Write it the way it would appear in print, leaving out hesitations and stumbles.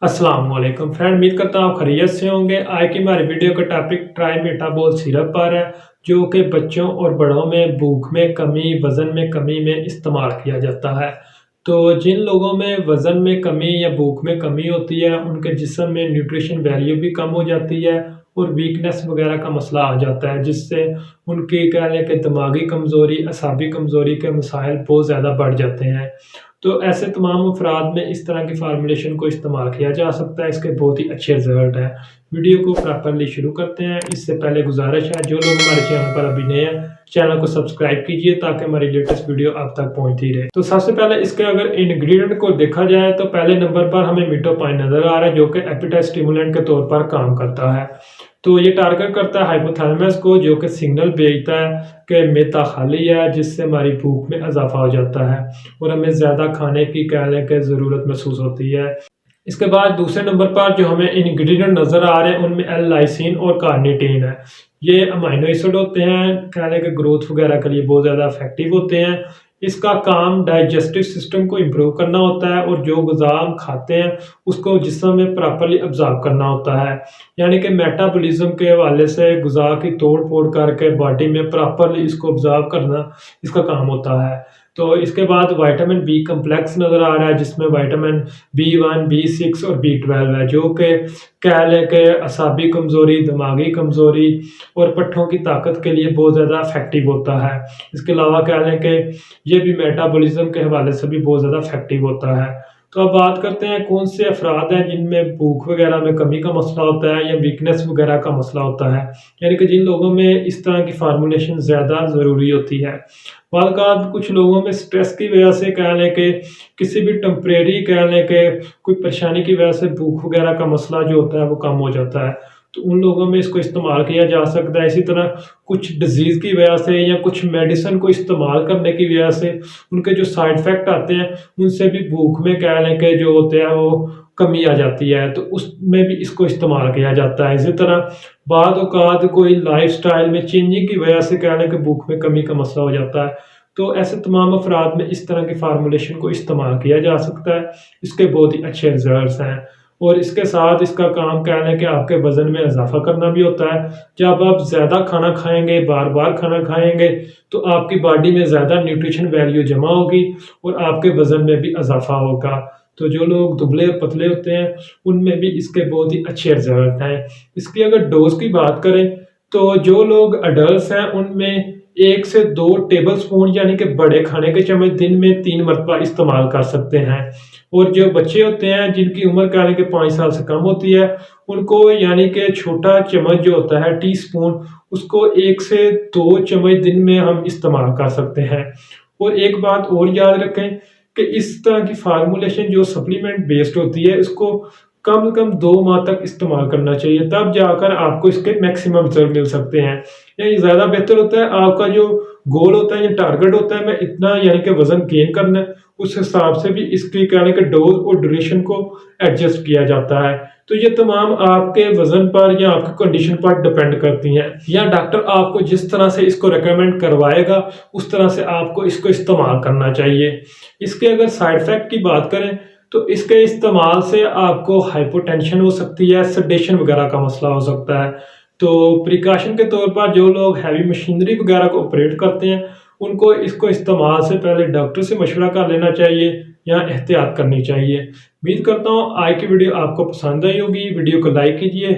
अस्सलाम वालेकुम फ्रेंड, उम्मीद करता हूँ आप खैरियत से होंगे। आज की हमारी वीडियो का टॉपिक ट्राइमेटाबॉल सिरप पर है, जो कि बच्चों और बड़ों में भूख में कमी, वज़न में कमी में इस्तेमाल किया जाता है। तो जिन लोगों में वज़न में कमी या भूख में कमी होती है, उनके जिस्म में न्यूट्रिशन वैल्यू भी कम हो जाती है और वीकनेस वगैरह का मसला आ जाता है, जिससे उनकी कह लें कि दिमागी कमज़ोरी, असाबी कमज़ोरी के मसाइल बहुत ज़्यादा बढ़ जाते हैं। तो ऐसे तमाम अफ़राद में इस तरह की फ़ॉर्मूलेशन को इस्तेमाल किया जा सकता है, इसके बहुत ही अच्छे रिज़ल्ट हैं। वीडियो को प्रॉपर्ली शुरू करते हैं। इससे पहले गुज़ारिश है, जो लोग हमारे चैनल पर अभी नए हैं, चैनल को सब्सक्राइब कीजिए ताकि हमारी लेटेस्ट वीडियो आप तक पहुँचती रहे। तो सबसे पहले इसके अगर इंग्रेडिएंट को देखा जाए तो पहले नंबर पर हमें मिटोपाइन नज़र आ रहा है, जो कि एपेटाइट स्टिमुलेंट के तौर पर काम करता है। तो ये टारगेट करता है हाइपोथैलेमस को, जो कि सिग्नल भेजता है कि मेदा खाली है, जिससे हमारी भूख में इजाफा हो जाता है और हमें ज़्यादा खाने की कह लें कि ज़रूरत महसूस होती है। इसके बाद दूसरे नंबर पर जो हमें इंग्रेडिएंट नज़र आ रहे हैं, उनमें एल-लाइसिन और कार्निटीन है। ये अमीनो एसिड होते हैं, कह लें कि ग्रोथ वगैरह के लिए बहुत ज़्यादा इफेक्टिव होते हैं। इसका काम डाइजेस्टिव सिस्टम को इम्प्रूव करना होता है और जो ग़िज़ा हम खाते हैं उसको जिस्म में प्रॉपर्ली अब्ज़ॉर्ब करना होता है। यानी कि मेटाबॉलिज्म के हवाले से ग़िज़ा की तोड़ फोड़ करके बॉडी में प्रॉपर्ली इसको अब्ज़ॉर्ब करना इसका काम होता है। तो इसके बाद विटामिन बी कम्प्लेक्स नज़र आ रहा है, जिसमें विटामिन बी1, बी6 और बी12 है, जो कि कह लें कि असाबी कमज़ोरी, दिमागी कमज़ोरी और पट्ठों की ताकत के लिए बहुत ज़्यादा इफेक्टिव होता है। इसके अलावा कह लें कि ये भी मेटाबॉलिज्म के हवाले से भी बहुत ज़्यादा इफेक्टिव होता है। तो अब बात करते हैं कौन से अफराद हैं जिनमें भूख वगैरह में कमी का मसला होता है या वीकनेस वगैरह का मसला होता है, यानी कि जिन लोगों में इस तरह की फार्मूलेशन ज़्यादा ज़रूरी होती है। बाज़ कुछ लोगों में स्ट्रेस की वजह से कह लें कि किसी भी टेम्परेरी कह लें कि कोई परेशानी की वजह से भूख वगैरह का मसला जो होता है वो कम हो जाता है, तो उन लोगों में इसको इस्तेमाल किया जा सकता है। इसी तरह कुछ डिज़ीज़ की वजह से या कुछ मेडिसिन को इस्तेमाल करने की वजह से उनके जो साइड इफ़ेक्ट आते हैं, उनसे भी भूख में कह लें कि जो होते हैं वो कमी आ जाती है, तो उसमें भी इसको इस्तेमाल किया जाता है। इसी तरह बाद औक़ात कोई लाइफ़स्टाइल में चेंजिंग की वजह से कह लें कि भूख में कमी का मसला हो जाता है, तो ऐसे तमाम अफ़राद में इस तरह की फार्मूलेशन को इस्तेमाल किया जा सकता है। इसके बहुत ही अच्छे रिज़ल्ट्स हैं और इसके साथ इसका काम कह लें कि आपके वज़न में इज़ाफ़ा करना भी होता है। जब आप ज़्यादा खाना खाएँगे, बार-बार खाना खाएँगे, तो आपकी बॉडी में ज़्यादा न्यूट्रिशन वैल्यू जमा होगी और आपके वज़न में भी इज़ाफ़ा होगा। तो जो लोग दुबले और पतले होते हैं, उनमें भी इसके बहुत ही अच्छे रिज़ल्ट हैं। इसकी अगर डोज़ की बात करें, तो जो लोग एडल्ट्स हैं, उनमें 1 से 2 टेबलस्पून यानी कि बड़े खाने के चम्मच दिन में 3 मरतबा इस्तेमाल कर सकते हैं। और जो बच्चे होते हैं जिनकी उम्र कह लें कि 5 साल से कम होती है, उनको यानी कि छोटा चम्मच जो होता है टीस्पून, उसको 1 से 2 चम्मच दिन में हम इस्तेमाल कर सकते हैं। और एक बात और याद रखें कि इस तरह की फार्मूलेशन जो सप्लीमेंट बेस्ड होती है, इसको कम से कम 2 माह तक इस्तेमाल करना चाहिए, तब जाकर आपको इसके मैक्सिमम रिज़ल्ट मिल सकते हैं। या ये ज़्यादा बेहतर होता है, आपका जो गोल होता है या टारगेट होता है मैं इतना यानी कि वज़न गेन करना है, उस हिसाब से भी इसकी कहने के डोज़ और ड्यूरेशन को एडजस्ट किया जाता है। तो ये तमाम आपके वज़न पर या आपकी कंडीशन पर डिपेंड करती हैं, या डॉक्टर आपको जिस तरह से इसको रिकमेंड करवाएगा, उस तरह से आपको इसको इस्तेमाल करना चाहिए। इसके अगर साइड इफ़ेक्ट की बात करें, तो इसके इस्तेमाल से आपको हाइपोटेंशन हो सकती है, सेडेशन वगैरह का मसला हो सकता है। तो प्रिकॉशन के तौर पर जो लोग हैवी मशीनरी वगैरह को ऑपरेट करते हैं, उनको इसको इस्तेमाल से पहले डॉक्टर से मशवरा कर लेना चाहिए या एहतियात करनी चाहिए। उम्मीद करता हूँ आज की वीडियो आपको पसंद आई होगी। वीडियो को लाइक कीजिए।